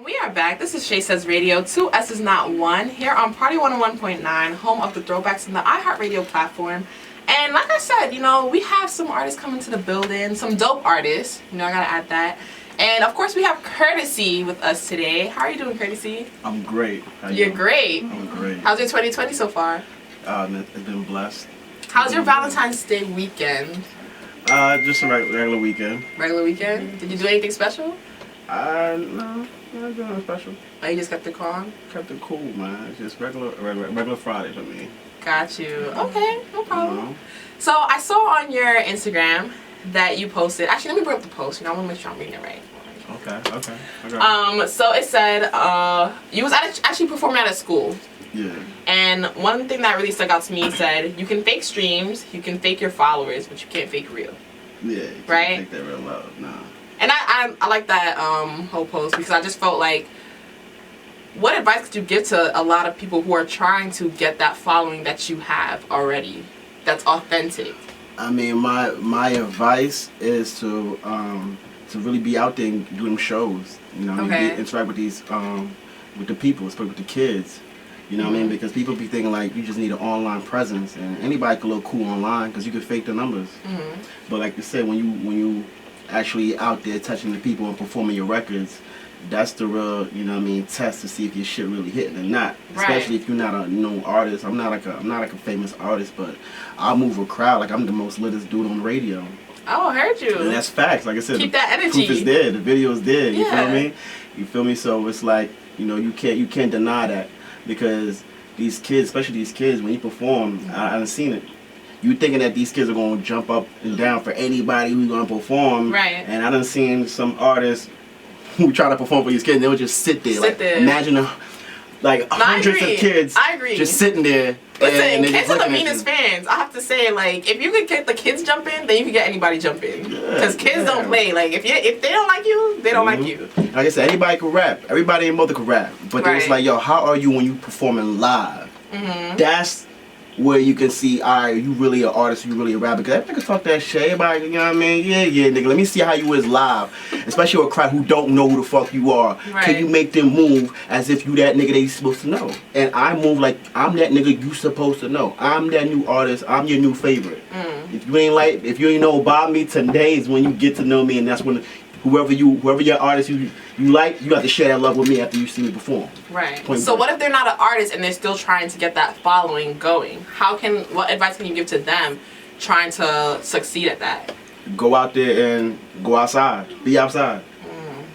We are back. This is Shay Says Radio. 2 S's not 1 here on Party 101.9, home of the throwbacks in the iHeartradio platform. And like I said, you know, we have some artists coming to the building, some dope artists. You know, I gotta add that. And of course, we have Kertasy with us today. How are you doing, Kertasy? I'm great. You're great. I'm great. How's your 2020 so far? It's been blessed. How's your Valentine's Day weekend? Just a regular weekend. Regular weekend? Did you do anything special? No, not doing nothing special. Oh, you just kept it calm? Kept it cool, man. It's just regular Friday for me. Got you. Okay, no problem. So I saw on your Instagram that you posted. Actually, let me bring up the post. You know, I want to make sure I'm reading it right. Okay. So it said you was actually performing at a school. Yeah. And one thing that really stuck out to me said you can fake streams, you can fake your followers, but you can't fake real. Yeah. You can't right. Fake that real love, nah. And I like that whole post because I just felt like, what advice could you give to a lot of people who are trying to get that following that you have already, that's authentic? I mean, my advice is to really be out there and doing shows. You know, interact with these with the people, especially with the kids. You know what I mean? Because people be thinking like you just need an online presence, and anybody can look cool online because you can fake the numbers. But like you said, when you actually out there touching the people and performing your records, that's the real, you know what I mean, test to see if your shit really hitting or not. Especially if you're not a known artist. I'm not like a famous artist, but I'll move a crowd like I'm the most littest dude on the radio. Oh, I heard you. And that's facts. Like I said, keep that energy. Proof is there. The video is there. You feel me? You feel me? So it's like, you know, you can't deny that, because these kids, especially these kids, when you perform, I've seen it. You thinking that these kids are going to jump up and down for anybody who's going to perform. Right. And I done seen some artists who try to perform for these kids, and they would just sit there. Imagine hundreds of kids just sitting there. Listen, kids are the meanest fans. I have to say, like, if you could get the kids jumping, then you can get anybody jumping. Because kids don't play. Like, if they don't like you, they don't like you. Like I said, anybody can rap. Everybody in mother can rap. But then it's like, yo, how are you when you performing live? That's where you can see, alright, you really an artist, you really a rapper. Because everybody can talk that shit. Everybody, you know what I mean? Yeah, nigga. Let me see how you is live. Especially with a crowd who don't know who the fuck you are. Can you make them move as if you that nigga they supposed to know? And I move like I'm that nigga you supposed to know. I'm that new artist. I'm your new favorite. If you ain't know about me, today is when you get to know me, and that's when whoever your artist you like, you have to share that love with me after you see me perform. Right. So what if they're not an artist and they're still trying to get that following going? What advice can you give to them trying to succeed at that? Go out there and go outside. Be outside.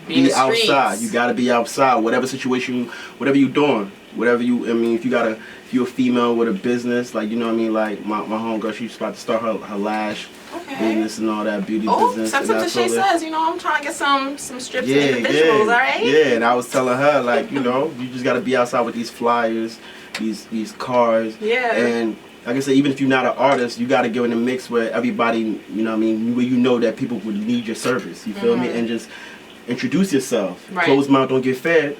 Be outside. You gotta be outside. Whatever situation, whatever you doing, if you're a female with a business, like, you know what I mean, like my homegirl, she's about to start her lash business and all that beauty business. Send some to Shay Says, you know, I'm trying to get some strips and individuals, alright? Yeah, and I was telling her, like, you know, you just gotta be outside with these flyers, these cars. Yeah. And like I said, even if you're not an artist, you gotta get in a mix where everybody, you know what I mean, where you know that people would need your service. You feel me? And just introduce yourself. Closed mouth don't get fed.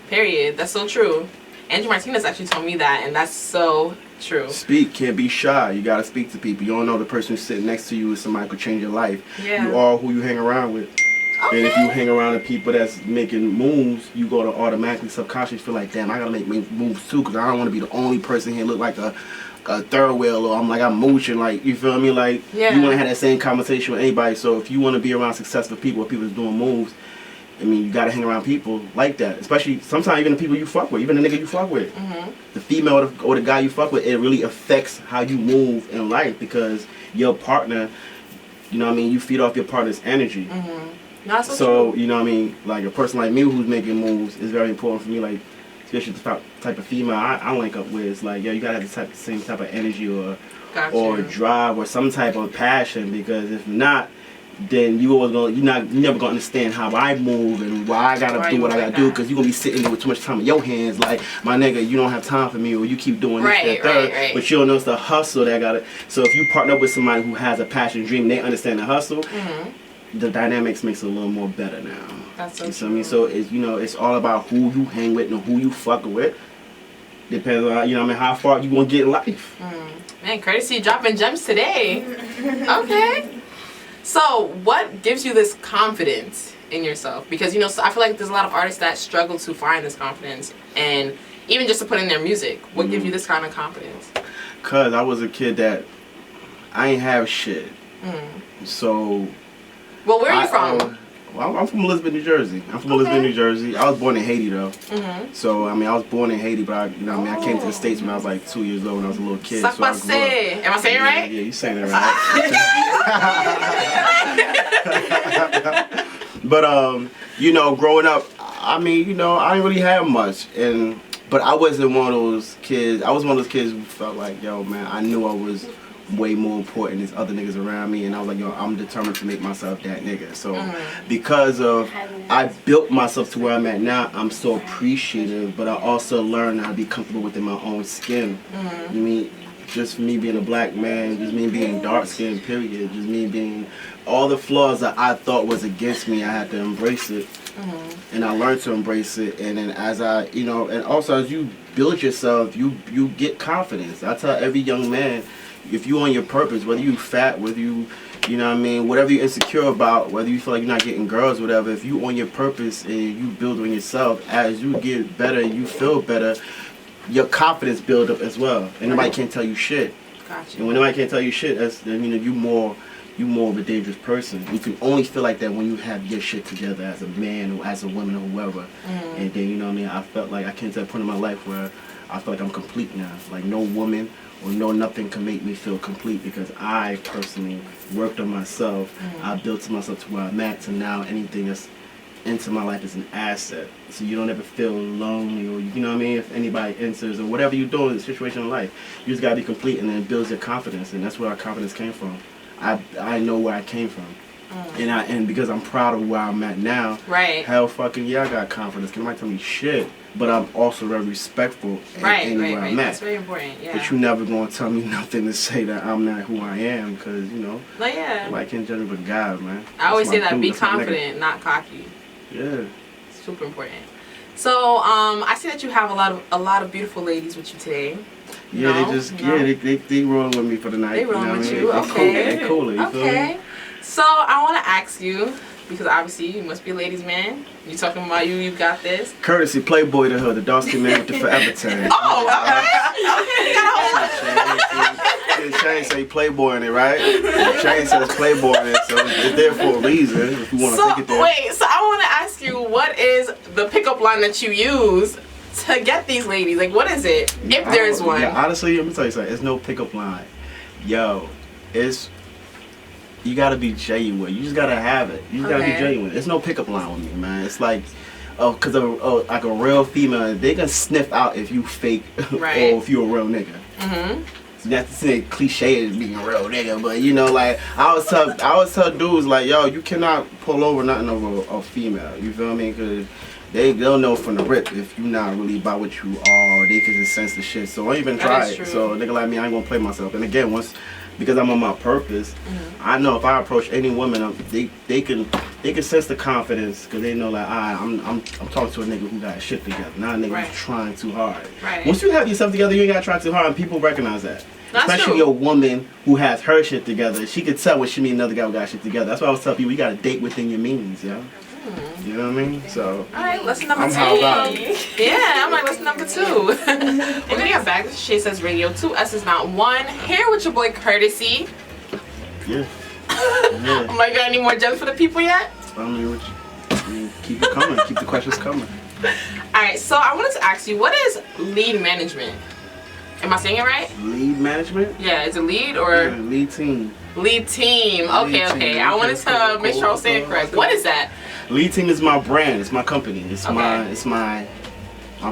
Period. That's so true. Andrew Martinez actually told me that, and that's so true. Speak. Can't be shy. You gotta speak to people. You don't know the person who's sitting next to you is somebody who could change your life. Yeah. You are who you hang around with. And if you hang around with people that's making moves, you go to automatically, subconsciously feel like, damn, I gotta make moves too, because I don't want to be the only person here look like a third wheel, or I'm mooching, like, you feel me? Like, you want to have that same conversation with anybody. So if you want to be around successful people, or people that's doing moves, I mean, you gotta hang around people like that. Especially sometimes even the people you fuck with, even the nigga you fuck with. The female or the guy you fuck with, it really affects how you move in life, because your partner, you know what I mean, you feed off your partner's energy. So, you know what I mean, like a person like me who's making moves is very important for me, like, especially the type of female I link up with. It's like, yo, you gotta have the same type of energy or drive or some type of passion, because if not, then you're never gonna understand how I move and why I gotta do what I gotta do, because you're gonna be sitting there with too much time in your hands, like, my nigga, you don't have time for me, or you keep doing this, that, third, but you don't know it's the hustle that gotta. So if you partner up with somebody who has a passion, dream, they understand the hustle, the dynamics makes it a little more better now. That's so you know what I mean? So it's, you know, it's all about who you hang with and who you fuck with. Depends on, you know what I mean, how far you gonna get in life. Man, Kertasy dropping gems today. Okay. So, what gives you this confidence in yourself? Because, you know, so I feel like there's a lot of artists that struggle to find this confidence, and even just to put in their music. What gives you this kind of confidence? Because I was a kid that I ain't have shit. So... Well, where are you from? I'm from Elizabeth, New Jersey. Elizabeth, New Jersey. I was born in Haiti, though. So, I mean, I was born in Haiti, but I came to the States when I was like 2 years old when I was a little kid. Am I saying it right? Yeah, you saying it right. But, you know, growing up, I mean, you know, I didn't really have much. But I wasn't one of those kids. I was one of those kids who felt like, yo, man, I knew I was way more important than other niggas around me, and I was like, yo, I'm determined to make myself that nigga. So because of I built myself to where I'm at now, I'm so appreciative, but I also learned how to be comfortable within my own skin. You mean just me being a black man, just me being dark skinned, period, just me being all the flaws that I thought was against me, I had to embrace it. And I learned to embrace it, and then as I, you know, and also as you build yourself, you get confidence. I tell every young man, if you on your purpose, whether you fat, whether you know what I mean, whatever you're insecure about, whether you feel like you're not getting girls, whatever, if you on your purpose and you build on yourself, as you get better and you feel better, your confidence build up as well. And nobody can't tell you shit. Gotcha. And when nobody can't tell you shit, that's, then, you know, you more of a dangerous person. You can only feel like that when you have your shit together as a man or as a woman or whoever. And then, you know what I mean, I felt like I came to a point in my life where I feel like I'm complete now. Like no woman or no nothing can make me feel complete, because I personally worked on myself. I built to myself to where I'm at, so now anything that's into my life is an asset. So you don't ever feel lonely, or you know what I mean, if anybody enters or whatever you're doing in the situation in life, you just gotta be complete, and then it builds your confidence, and that's where our confidence came from. I know where I came from. And because I'm proud of where I'm at now, hell fucking yeah, I got confidence. Can nobody tell me shit? But I'm also very respectful anywhere I'm at. That's very important, yeah. But you never gonna tell me nothing to say that I'm not who I am, because, you know, like in general, but God, man. I always say that, be confident, not cocky. Yeah. Super important. So, I see that you have a lot of beautiful ladies with you today. Yeah, they rolling with me for the night. They rolling with you, okay. They cool, you feel me? So, I want to ask you, because obviously you must be a ladies' man. You talking about you got this. Kertasy, Playboy to her, the dark skin man with the forever tag. Shay say Playboy in it, right? Shay says Playboy in it, so it's there for a reason. If you want to take it there. Wait, so I want to ask you, what is the pickup line that you use to get these ladies? Like, what is it, if there is one? Yeah, honestly, let me tell you something. There's no pickup line. Yo, you gotta be genuine. You just gotta have it. You just gotta be genuine. There's no pickup line with me, man. It's like, cause like a real female, they can sniff out if you fake or if you a real nigga. So not to say cliche as being a real nigga, but you know, like I always tell dudes like, yo, you cannot pull over nothing over a female. You feel me? Cause they'll know from the rip if you're not really about what you are. They can just sense the shit. So don't even try it. So a nigga like me, I ain't gonna play myself. And again, because I'm on my purpose, I know if I approach any woman, they can sense the confidence, because they know like I'm talking to a nigga who got shit together, not a nigga who's trying too hard. Once you have yourself together, you ain't gotta try too hard, and people recognize that. Especially a woman who has her shit together, she can tell when she meet another guy who got shit together. That's why I was telling people, you gotta date within your means, yo. You know what I mean? So. Alright, lesson number 2. Yeah, I'm like, lesson number 2. We're gonna get back to SHAYSAYSS Radio. 2 S's, not 1. Here with your boy Kertasy. Yeah. I'm like, got any more gems for the people yet? I mean, keep it coming. Keep the questions coming. Alright, so I wanted to ask you, what is lead management? Am I saying it right? Lead management? Yeah, is it lead or? Yeah, lead team. Lead team. Okay. I wanted to make sure I was saying it correct. What is that? Lead team is my brand. It's my company. It's my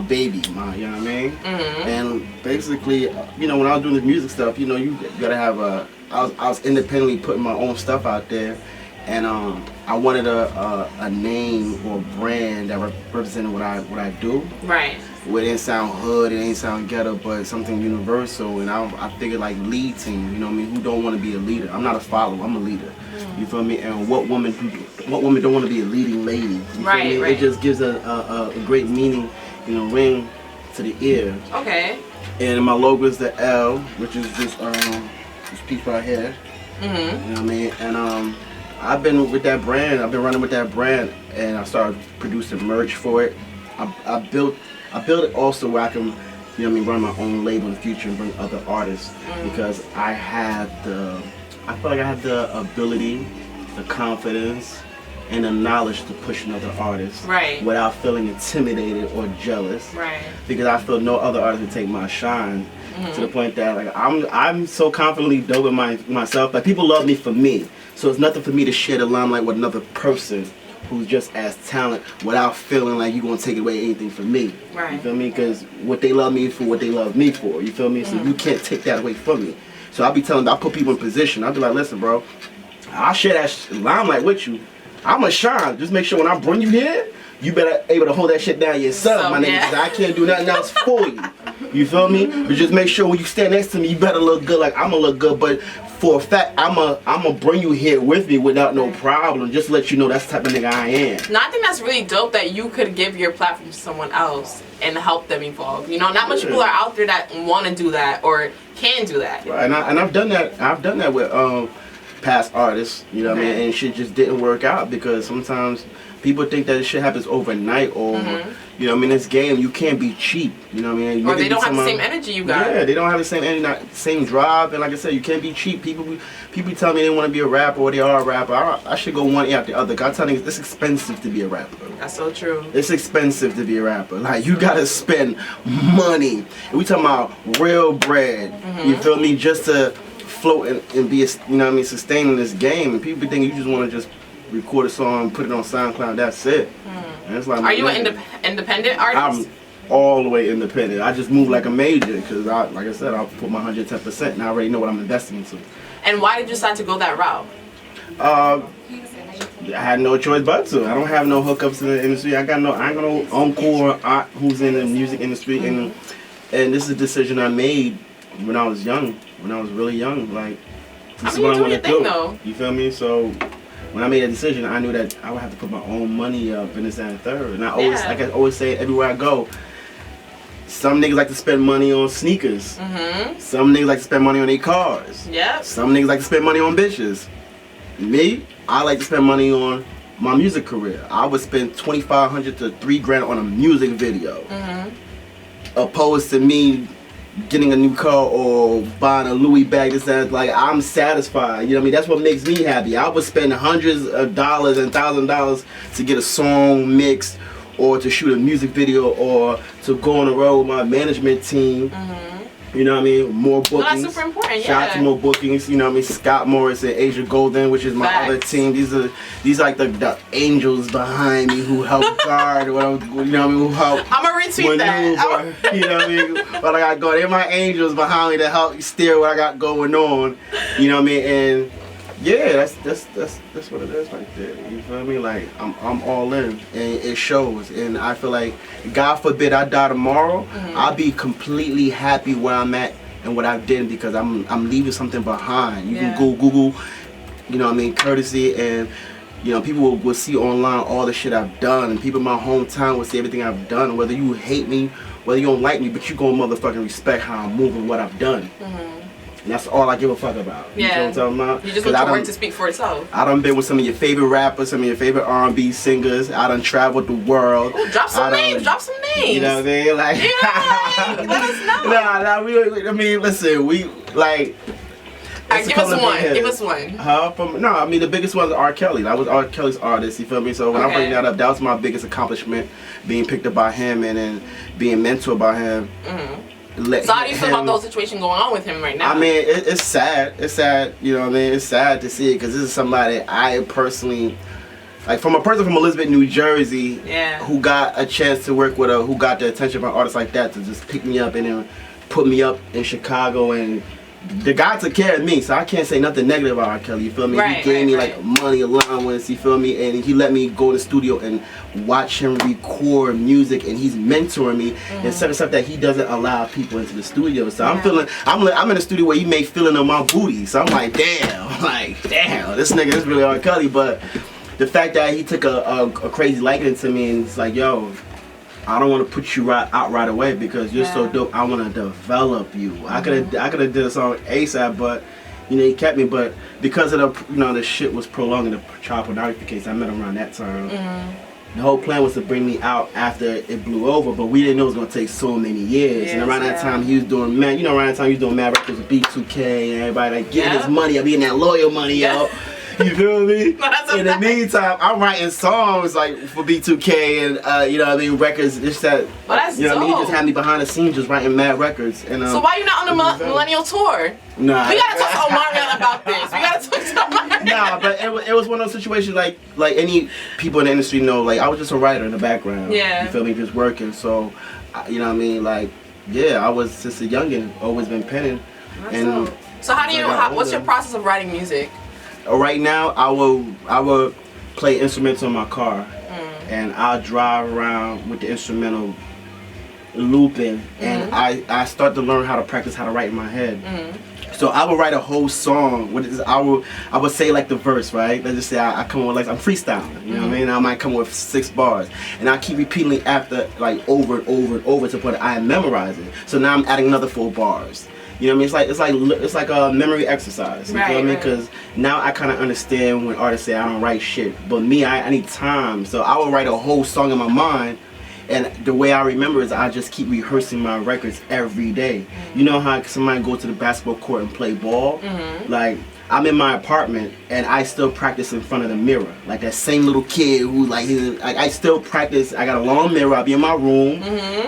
baby. You know what I mean? And basically, you know, when I was doing this music stuff, you know, you gotta have I was independently putting my own stuff out there, and I wanted a name or a brand that represented what I do. Right. Where it didn't sound hood, it ain't sound ghetto, but something universal. And I figured like lead team, you know what I mean? Who don't want to be a leader? I'm not a follower, I'm a leader. You feel me? And what woman don't want to be a leading lady? You feel me? It just gives a great meaning, you know, ring to the ear. Okay. And my logo is the L, which is this piece right here. You know what I mean? And I've been with that brand. I've been running with that brand, and I started producing merch for it. I built it also where I can, run my own label in the future and bring other artists because I feel like I have the ability, the confidence, and the knowledge to push another artist without feeling intimidated or jealous. Right. Because I feel no other artist would take my shine to the point that like I'm so confidently dope in myself. Like people love me for me, so it's nothing for me to share the limelight with another person who's just as talent without feeling like you're gonna take away anything from me. Right. You feel me? Because what they love me for, what they love me for. You feel me? So you can't take that away from me. So I'll put people in position. I'll be like, listen, bro, I'll share that limelight with you. I'm gonna shine. Just make sure when I bring you here, you better able to hold that shit down yourself, my nigga. Cause I can't do nothing else for you. You feel me? But just make sure when you stand next to me, you better look good. Like I'm gonna look good, but for a fact, I'm gonna bring you here with me without no problem. Just to let you know that's the type of nigga I am. No, I think that's really dope that you could give your platform to someone else and help them evolve. You know, not much people are out there that want to do that or can do that. Right, and I've done that. I've done that with past artists. You know what I mean? And shit just didn't work out because sometimes people think that this shit happens overnight or, you know what I mean, this game, you can't be cheap, you know what I mean? Or they don't have the same energy you got. Yeah, they don't have the same energy, same drive, and like I said, you can't be cheap. People tell me they want to be a rapper or they are a rapper. I should go one ear after the other. I tell niggas, it's expensive to be a rapper. That's so true. It's expensive to be a rapper. Like, you gotta spend money. And we talking about real bread, you feel me, just to float and be, you know what I mean, sustaining this game. And people think you just want to just record a song, put it on SoundCloud, that's it. And it's like, are you an independent artist? I'm all the way independent. I just move like a major because, like I said, I'll put my 110% and I already know what I'm investing into. And why did you decide to go that route? I had no choice but to. I don't have no hookups in the industry. I ain't got no uncle or aunt who's in the music industry, and this is a decision I made when I was young, when I was really young. Like, this is what I want to do. Though. You feel me? So when I made a decision, I knew that I would have to put my own money up in this and third. And I always, like I always say, everywhere I go, some niggas like to spend money on sneakers. Some niggas like to spend money on their cars. Yep. Some niggas like to spend money on bitches. Me, I like to spend money on my music career. I would spend $2,500 to $3,000 on a music video, opposed to me getting a new car or buying a Louis bag. This that, like, I'm satisfied. You know what I mean? That's what makes me happy. I would spend hundreds of dollars and $1,000s to get a song mixed, or to shoot a music video, or to go on the road with my management team. You know what I mean? More bookings. No, that's super important, Shout out to more bookings. You know what I mean? Scott Morris and Asia Golden, which is my other team. These are like the angels behind me who help guard. You know what I mean? Who help. I'm gonna retweet that. You know what I mean? What I got going. They're my angels behind me to help steer what I got going on. You know what I mean? And yeah, that's what it is right there. You feel me? Like I'm all in, and it shows. And I feel like, God forbid I die tomorrow, I'll be completely happy where I'm at and what I did, because I'm leaving something behind. You can Google, you know what I mean, Kertasy, and you know, people will see online all the shit I've done, and people in my hometown will see everything I've done. Whether you hate me, whether you don't like me, but you gonna motherfucking respect how I'm moving, what I've done. And that's all I give a fuck about. You know what I'm talking about? You just want your work to speak for itself. I done been with some of your favorite rappers, some of your favorite R&B singers. I done traveled the world. Ooh, drop some names. You know what I mean? Like, let us know. I mean, listen, we like. Alright, give us one. Give us one. I mean, the biggest one is R.Kelly. That was R.Kelly's artist. You feel me? So when I bring that up, that was my biggest accomplishment, being picked up by him and then being mentored by him. So how do you feel about the whole situation going on with him right now? I mean, it's sad. It's sad, you know what I mean? It's sad to see it, because this is somebody I personally, like, from a person from Elizabeth, New Jersey, who got a chance to work with who got the attention of an artist like that to just pick me up and then put me up in Chicago, and the guy took care of me, so I can't say nothing negative about R.Kelly, you feel me? He gave me like money allowance, you feel me? And he let me go to the studio and watch him record music, and he's mentoring me and certain stuff that he doesn't allow people into the studio. So I'm feeling, I'm in the studio where he made feeling on my booty. So I'm like, damn, this nigga is really R.Kelly. But the fact that he took a crazy liking to me, and it's like, yo, I don't want to put you out right away because you're so dope. I want to develop you. I could have did a song ASAP, but you know, he kept me, but because of the, you know, the shit was prolonging the child pornography case, I met him around that time. The whole plan was to bring me out after it blew over, but we didn't know it was gonna take so many years. And around that time, he was doing mad, you know, around that time he was doing mad records with B2K and everybody like getting his money, I'm getting that loyal money, yo. You feel me? In the meantime, I'm writing songs like for B2K and you know what I mean, records. Just that, you know what I mean. He just had me behind the scenes, just writing mad records. And so why you not on the millennial tour? Nah, we gotta talk to Omarion about this. We gotta talk to Omarion. Nah, but it was one of those situations like any people in the industry know. Like I was just a writer in the background. Yeah. You feel me? Just working. So, you know what I mean? Like, yeah, I was since a youngin', always been penning. And so how do you? What's your process of writing music? Right now, I will play instruments on my car, and I'll drive around with the instrumental looping, and I start to learn how to practice how to write in my head. So I will write a whole song. I would say like the verse, right? Let's just say I come up with like I'm freestyling. You know what I mean? I might come with 6 bars, and I keep repeating it after like over and over and over to the point I memorize it. So now I'm adding another 4 bars. You know what I mean? It's like a memory exercise. You feel what I mean? Because now I kind of understand when artists say I don't write shit, but me, I need time. So I will write a whole song in my mind, and the way I remember is I just keep rehearsing my records every day. You know how somebody go to the basketball court and play ball? Like I'm in my apartment and I still practice in front of the mirror. Like that same little kid who I still practice. I got a long mirror. I'll be in my room.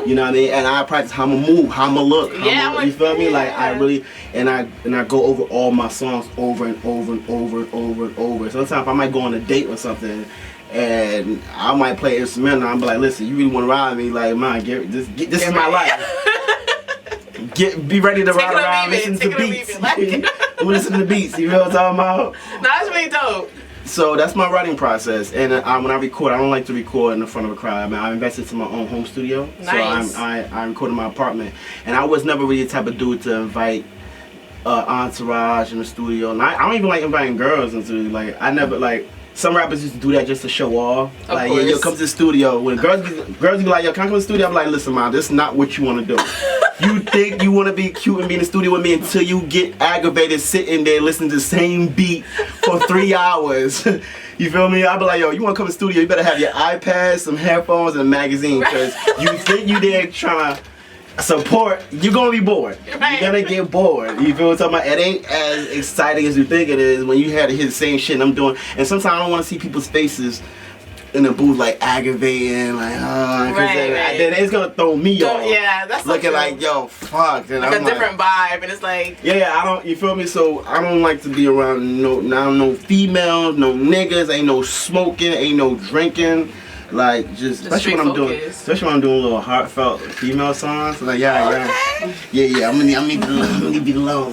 You know what I mean? And I practice how I'm gonna move, how I'm gonna look. You feel me? Like I really and I go over all my songs over and over and over and over and over. Sometimes I might go on a date or something, and I might play instrumental. I'm like, listen, you really want to ride me? Like, man, this is my life. Be ready to ride around, listen to beats. Listen to the beats. You know what I'm talking about? No, that's really dope. So that's my writing process, and when I record, I don't like to record in the front of a crowd. I mean, I invested in my own home studio, nice. So I record in my apartment, and I was never really the type of dude to invite entourage in the studio, and I don't even like inviting girls into like I never like. Some rappers used to do that just to show off. Like, yeah, yo, come to the studio. When girls be like, yo, can I come to the studio? I'm like, listen, man, this is not what you want to do. You think you want to be cute and be in the studio with me until you get aggravated sitting there listening to the same beat for 3 hours. You feel me? I'll be like, yo, you want to come to the studio, you better have your iPad, some headphones, and a magazine. Because you think you there trying to support, you're gonna be bored. Right. You're gonna get bored. You feel what I'm talking about? It ain't as exciting as you think it is when you had to hear the same shit I'm doing. And sometimes I don't want to see people's faces in the booth like aggravating, like then it's gonna throw me off. Yeah, that's looking like yo, fuck. And like I'm a different vibe, and it's like I don't. You feel me? So I don't like to be around no females, no niggas, ain't no smoking, ain't no drinking. Like just especially when I'm doing little heartfelt female songs. Like yeah. I'm gonna be alone.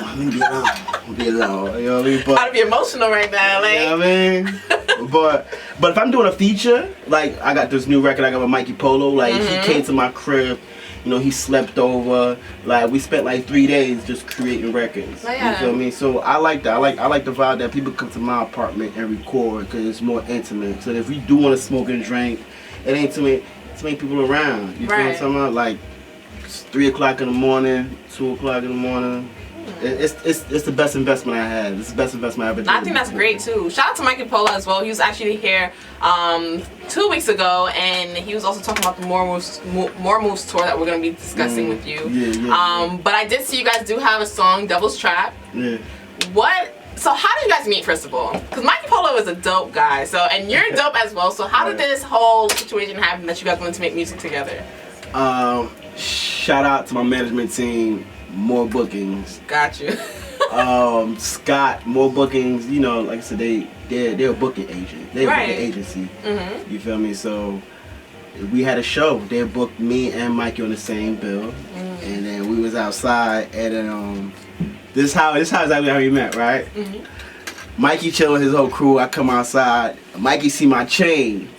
You know what I mean? But I'd be emotional right now. Like you know what I mean? but if I'm doing a feature, like I got this new record I got with Mikey Polo. Like he came to my crib. You know, he slept over. Like we spent like 3 days just creating records. You feel me? So I like that. I like the vibe that people come to my apartment and record because it's more intimate. So if we do want to smoke and drink, it ain't too many people around. You feel what I'm talking about? Like it's 3 o'clock in the morning, 2 o'clock in the morning. It's the best investment I had. It's the best investment I ever did. I think that's great too. Shout out to Mikey Pola as well. He was actually here 2 weeks ago, and he was also talking about the More Moves tour that we're gonna be discussing with you. But I did see you guys do have a song, Devil's Trap. Yeah. So how did you guys meet, first of all? Because Mikey Polo is a dope guy, and you're dope as well. So how did this whole situation happen that you guys wanted to make music together? Shout out to my management team. More bookings. Got you. Scott, More Bookings. You know, like I said, they're a booking agent. They're a booking agency. You feel me? So we had a show. They booked me and Mikey on the same bill, and then we was outside. And then this is how exactly how we met, right? Mikey chilling his whole crew. I come outside. Mikey see my chain.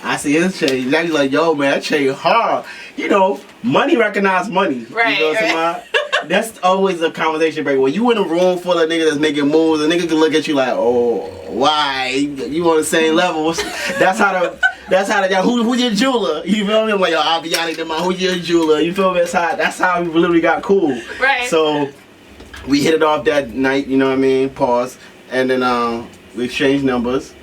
I see his chain. Now he's like, yo, man, that chain hard. You know, money recognize money. Right. You know what I'm saying? That's always a conversation breaker. When you in a room full of niggas that's making moves, a nigga can look at you like, oh, why? You on the same level? That's how who's your jeweler? You feel me? I'm like, yo, Aviani, who's your jeweler? You feel me? That's how we literally got cool. Right. So we hit it off that night, you know what I mean? Pause. And then we exchanged numbers.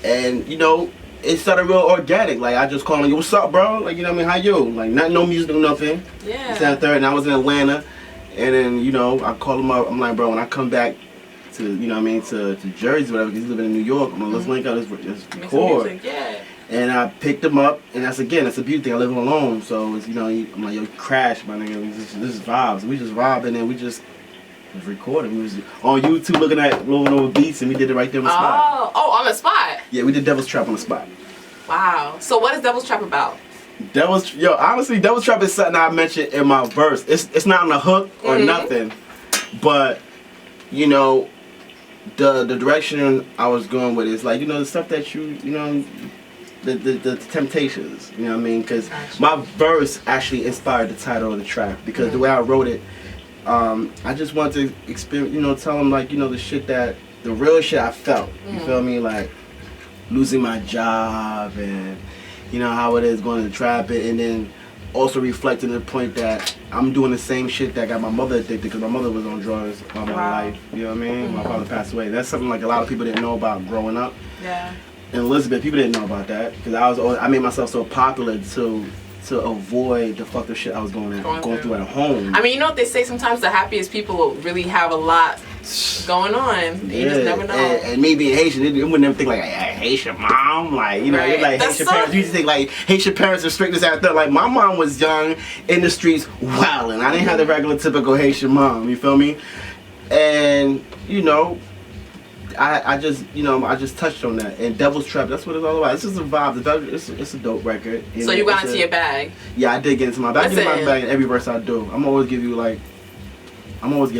And, you know, it started real organic. Like, I just called him, yo, what's up, bro? Like, you know what I mean? How you? Like, no music, no nothing. Yeah. It's that third, and I was in Atlanta. And then, you know, I called him up. I'm like, bro, when I come back to, you know what I mean, to Jersey, whatever, because he's living in New York, I'm like, let's link up, let's record. Music, yeah. And I picked him up, and that's a beauty thing. I live alone, so it's, you know, I'm like, yo, crash, my nigga. This is vibes. We just vibed, and then we just was recording. We was on YouTube looking at rolling over beats, and we did it right there on the spot. Oh, on the spot? Yeah, we did Devil's Trap on the spot. Wow. So what is Devil's Trap about? Honestly, Devil's Trap is something I mentioned in my verse. It's not on the hook or nothing, but, you know, the direction I was going with is like, you know, the stuff that you know, the temptations, you know what I mean? Because my verse actually inspired the title of the track, because the way I wrote it, I just wanted to experience, you know, tell them, like, you know, the real shit I felt, you feel me? Like, losing my job, and, you know, how it is going to trap it, and then also reflecting the point that I'm doing the same shit that got my mother addicted, because my mother was on drugs all my life, you know what I mean? My father passed away. That's something like a lot of people didn't know about growing up. Yeah. In Elizabeth, people didn't know about that, because I made myself so popular to avoid the fucked up shit I was going through at home. I mean, you know what they say, sometimes the happiest people really have a lot going on. You just never know. And me being Haitian, it wouldn't ever think like, hey, Haitian mom, like, you know, you're like Haitian parents. You just think like Haitian parents are strict as that. Like, my mom was young in the streets wilding. I didn't have the regular typical Haitian mom. You feel me? And, you know, I just touched on that. And Devil's Trap, that's what it's all about. It's just a vibe. It's a dope record. So you got into your bag? Yeah, I did get into my bag. I get my bag in every verse I do. I'm always getting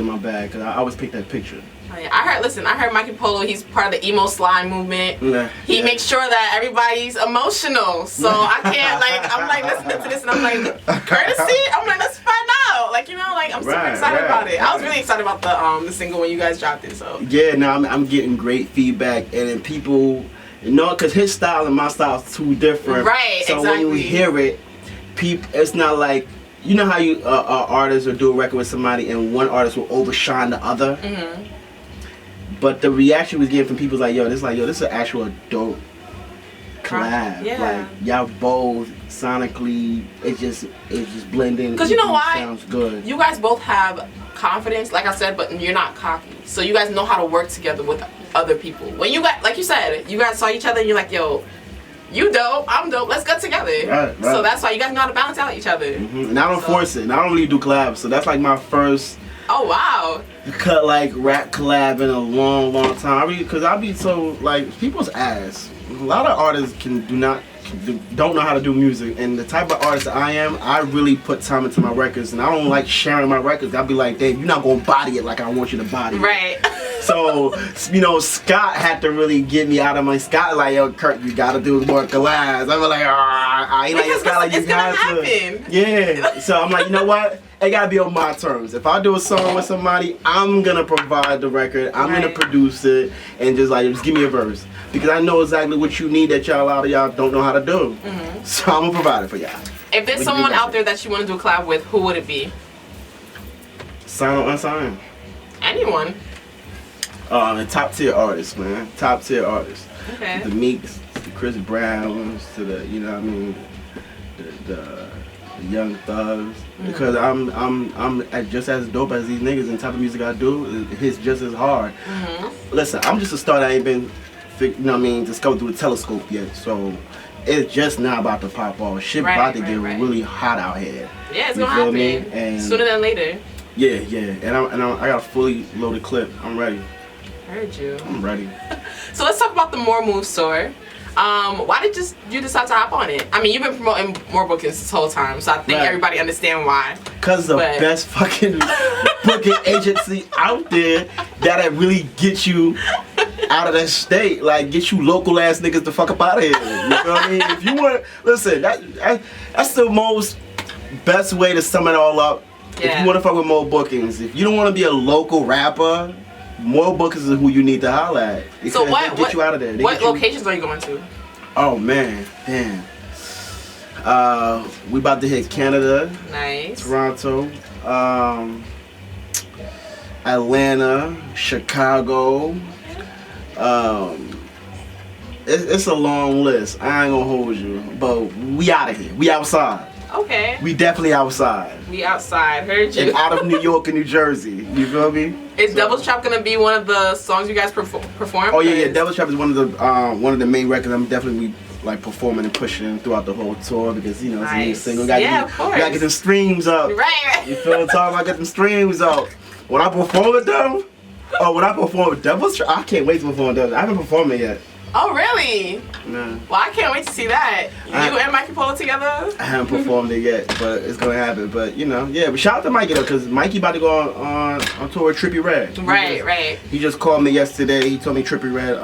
my bag, because I always pick that picture. Oh, yeah. I heard Mikey Polo, he's part of the emo slime movement. He makes sure that everybody's emotional. So I can't, like, I'm like listening to this and I'm like, Kertasy? I'm like, let's find out. Like, you know, like, I'm super excited about it. I was really excited about the single when you guys dropped it, so. Yeah, no, I'm getting great feedback, and then people, you know, because his style and my style is too different. Right, so when you hear it, it's not like, you know how you artists will do a record with somebody and one artist will overshine the other? But the reaction was getting from people like, this is an actual dope collab. Yeah. Like, y'all both sonically, it just blending. Because you know why? Sounds good. You guys both have confidence, like I said, but you're not cocky. So you guys know how to work together with other people. When you got, like you said, you guys saw each other and you're like, yo, you dope, I'm dope, let's get together. Right. So that's why you guys know how to balance out each other. And I don't force it. And I don't really do collabs. So that's like my first rap collab in a long time. Because I be so, like, people's ass. A lot of artists don't know how to do music, and the type of artist I am, I really put time into my records, and I don't like sharing my records. I'll be like, Dave, you're not gonna body it like I want you to body it. Right. So, you know, Scott had to really get me out of my Scott, like, yo, Kurt, you gotta do more collabs. I'm like, I ain't like Scott, like, you got to. Yeah. So I'm like, you know what? It gotta be on my terms. If I do a song with somebody, I'm gonna provide the record. I'm gonna produce it, and just give me a verse, because I know exactly what you need that a lot of y'all don't know how to do. So I'm gonna provide it for y'all. If there's someone out there that you want to do a collab with, who would it be? Sign or unsigned? Anyone. The top tier artists, man. Top tier artists. Okay. The Meeks, the Chris Browns, to the, you know what I mean, the Young Thugs. Because I'm just as dope as these niggas, and the type of music I do, it's just as hard. Listen, I'm just a star that ain't been, you know what I mean, discovered through the telescope yet. So it's just now about to pop off. Shit about to get really hot out here. Yeah, it's gonna happen. And sooner than later. Yeah. And I got a fully loaded clip. I'm ready. Heard you. I'm ready. So let's talk about the More Moves tour. Why did you decide to hop on it? I mean, you've been promoting More Bookings this whole time, so I think everybody understand why. Cause the best fucking booking agency out there that'll really get you out of that state, like get you local ass niggas the fuck up out of here. You know what I mean? If you want, listen, that's the most best way to sum it all up. Yeah. If you want to fuck with More Bookings, if you don't want to be a local rapper, More Bookings is who you need to holler at. So what? Get you out of there. What locations are you going to? Oh man, damn. We about to hit Canada. Nice. Toronto. Atlanta, Chicago. It's a long list. I ain't gonna hold you, but we out of here. We outside. Okay. We definitely outside. We outside. Heard you. And out of New York and New Jersey. You feel me? Is Devil's Trap gonna be one of the songs you guys perform? Oh yeah. Devil's Trap is one of the main records I'm definitely like performing and pushing throughout the whole tour because it's a new single. Of course. Gotta get them streams up. Right. You feel what I'm talking about? Get them streams up. When I perform it though, when I perform with Devil's Trap, I can't wait to perform Devil's Trap. I haven't performed it yet. Oh really? Nah. Well, I can't wait to see that. You and Mikey Polo together? I haven't performed it yet, but it's gonna happen. But but shout out to Mikey though, because Mikey about to go on tour with Trippie Redd. Right. He just called me yesterday. He told me Trippie Redd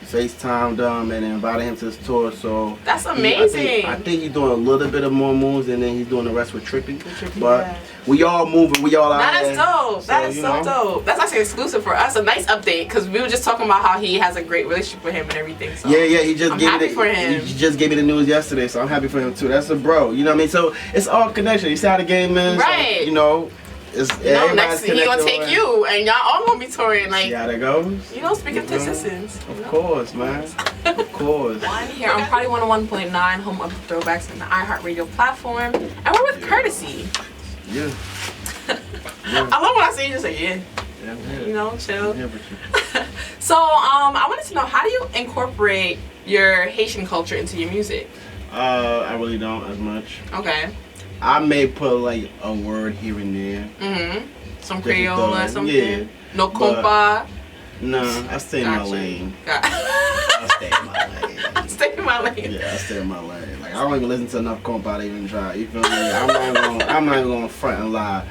FaceTimed and invited him to his tour. So that's amazing. I think he's doing a little bit of more moves, and then he's doing the rest with Trippie. But we all moving. We all out. That is dope. That is so dope. That's actually exclusive for us. A nice update because we were just talking about how he has a great relationship with him and everything. So yeah. He just I'm happy for him. He just gave me the news yesterday, so I'm happy for him too. That's a bro. You know what I mean? So it's all connection. You see how the game is. Right. So, next he gonna take you, and y'all all gonna be touring. Like, see how that goes. Speaking to assistants. Of course, man. Of course. One here on Party 101.9, home of the throwbacks on the iHeartradio platform, and we're with Kertasy. Yeah. I love when I see you just say yeah. Chill. Yeah, but you. So, I wanted to know, how do you incorporate your Haitian culture into your music? I really don't as much. Okay. I may put like a word here and there. Some Creole or something. Yeah. No compa. No, I stay in my lane. I stay in my lane. Stay in my lane. Yeah, I stay in my lane. Like I don't even listen to enough compa to even try. You feel me? I'm not even gonna front and lie.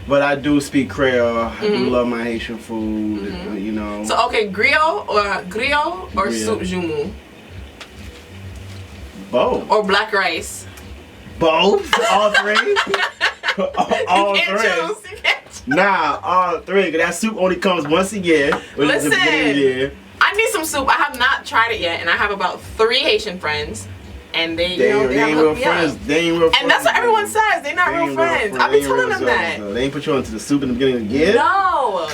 But I do speak Creole. I do love my Haitian food. So okay, griot or soup jumu? Both. Or black rice? Both. All three. All you three. Choose. You can't choose. Nah, all three. Cause that soup only comes once a year. Listen, the beginning of the year. I need some soup. I have not tried it yet, and I have about 3 Haitian friends. And they ain't real friends. They ain't real friends. And that's what everyone says. They're not real friends. I've been telling them that. They ain't put you onto the soup in the beginning of the year? No.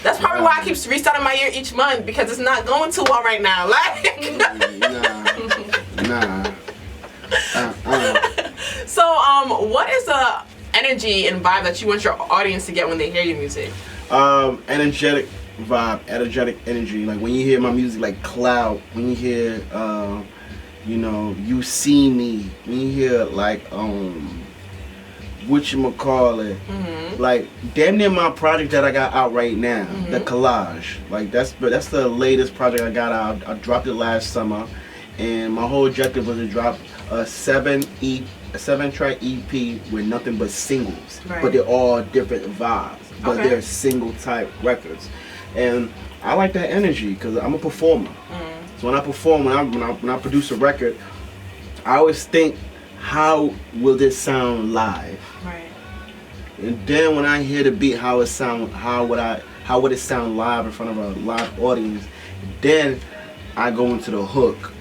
That's probably why I keep restarting my year each month, because it's not going too well right now. Like, nah. So, what is the energy and vibe that you want your audience to get when they hear your music? Energetic vibe, energetic energy. Like when you hear my music, like cloud. When you hear, you see me. When you hear like whatchamacallit, like damn near my project that I got out right now, the collage. Like that's the latest project I got out. I dropped it last summer, and my whole objective was to drop a 7-track EP with nothing but singles, but they're all different vibes, but they're single type records, and I like that energy because I'm a performer. So when I perform, when I produce a record, I always think, how will this sound live? Right. And then when I hear the beat, how would it sound live in front of a live audience? Then I go into the hook.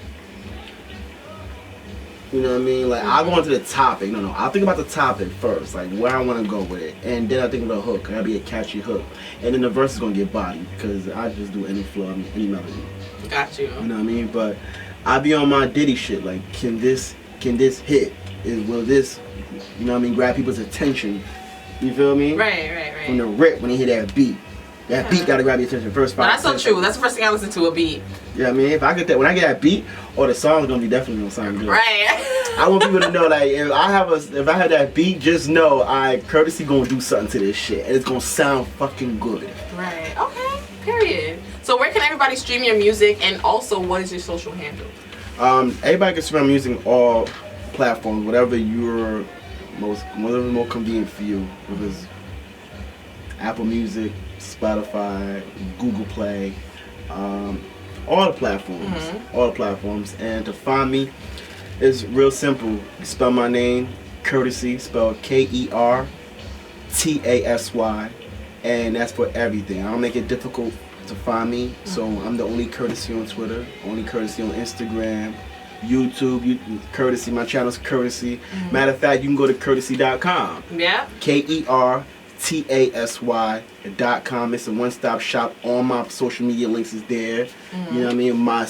You know what I mean? Like I go into the topic. No, I'll think about the topic first, like where I want to go with it, and then I think of the hook. It gotta be a catchy hook, and then the verse is gonna get bodied because I just do any flow, any melody. Got you. You know what I mean? But I be on my Diddy shit. Like, can this hit? Will this, you know what I mean, grab people's attention? You feel me? Right. From the rip when they hear that beat. That beat gotta grab your attention first. No, that's so true. That's the first thing I listen to, a beat. Yeah, I mean, when I get that beat, the song's gonna be definitely gonna sound good. Right. I want people to know, like, if I have that beat, just know Kertasy gonna do something to this shit, and it's gonna sound fucking good. Right. Okay. Period. So where can everybody stream your music, and also what is your social handle? Everybody can stream music on all platforms, whatever most convenient for you. If it's Apple Music, Spotify, Google Play, all the platforms. And to find me, it's real simple. You spell my name, Kertasy, spelled Kertasy, and that's for everything. I don't make it difficult to find me, so I'm the only Kertasy on Twitter, only Kertasy on Instagram, YouTube, Kertasy. My channel's Kertasy. Matter of fact, you can go to Kertasy.com. Yeah. Kertasy.com. kertasy.com. It's a one-stop shop. All my social media links is there. You know what I mean? My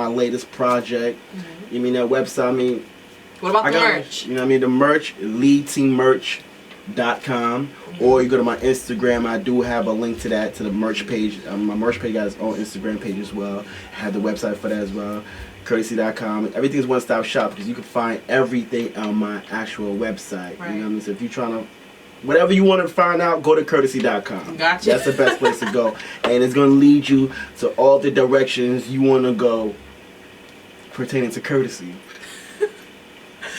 latest project. You mean that website? I mean, what about the merch? You know what I mean? The merch, leadteammerch.com. Or you go to my Instagram. I do have a link to that, to the merch page. My merch page got its own Instagram page as well. I have the website for that as well. Kertasy.com. Everything's one-stop shop because you can find everything on my actual website. Right. You know what I mean? So if you're trying to, whatever you want to find out, go to Kertasy.com. Gotcha. That's the best place to go. And it's going to lead you to all the directions you want to go pertaining to courtesy.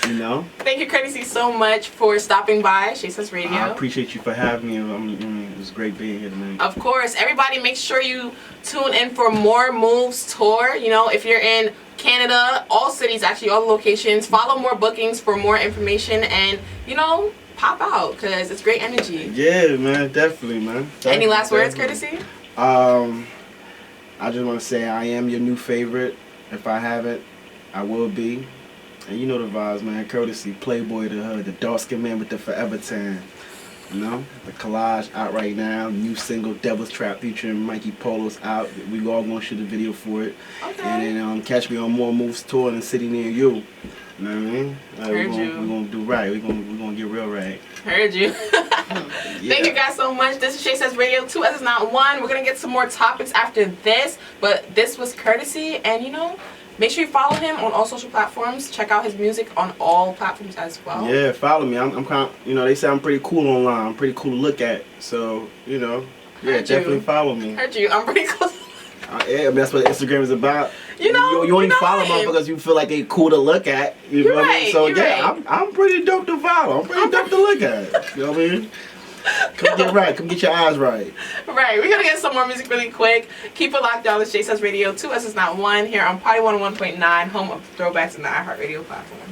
You know? Thank you, Kertasy, so much for stopping by Shay Says Radio. I appreciate you for having me. It was great being here tonight. Of course. Everybody, make sure you tune in for More Moves Tour. You know, if you're in Canada, all cities, actually, all locations, follow More Bookings for more information and, you know, pop out because it's great energy. Yeah, man. Definitely, man. Definitely, Any last words, Kertasy? I just want to say I am your new favorite. If I haven't, I will be. And you know the vibes, man. Kertasy, Playboy the Hood, the dark-skinned man with the forever tan. You know? The collage out right now. New single, Devil's Trap, featuring Mikey Polo's out. We all going to shoot a video for it. Okay. And then catch me on More Moves Tour in the city near you. You know what I mean? We're going to do right. We're going to get real right. Heard you. Thank you guys so much. This is Shay Says Radio 2 as it's not 1. We're going to get some more topics after this. But this was Kertasy. And, you know, make sure you follow him on all social platforms. Check out his music on all platforms as well. Yeah, follow me. I'm kind of, you know, they say I'm pretty cool online. I'm pretty cool to look at. So, you know, yeah, definitely follow me. Heard you. I'm pretty cool. Yeah, I mean, that's what Instagram is about. You know, you only follow them because you feel like they cool to look at. You know what I mean? So yeah, I'm pretty dope to follow. I'm pretty dope to look at. You know what I mean? Come get right. Come get your eyes right. Right. We're going to get some more music really quick. Keep it locked down. It's Shay Says Radio 2 as it's not 1 here on Party 101.9, home of throwbacks in the iHeartradio platform.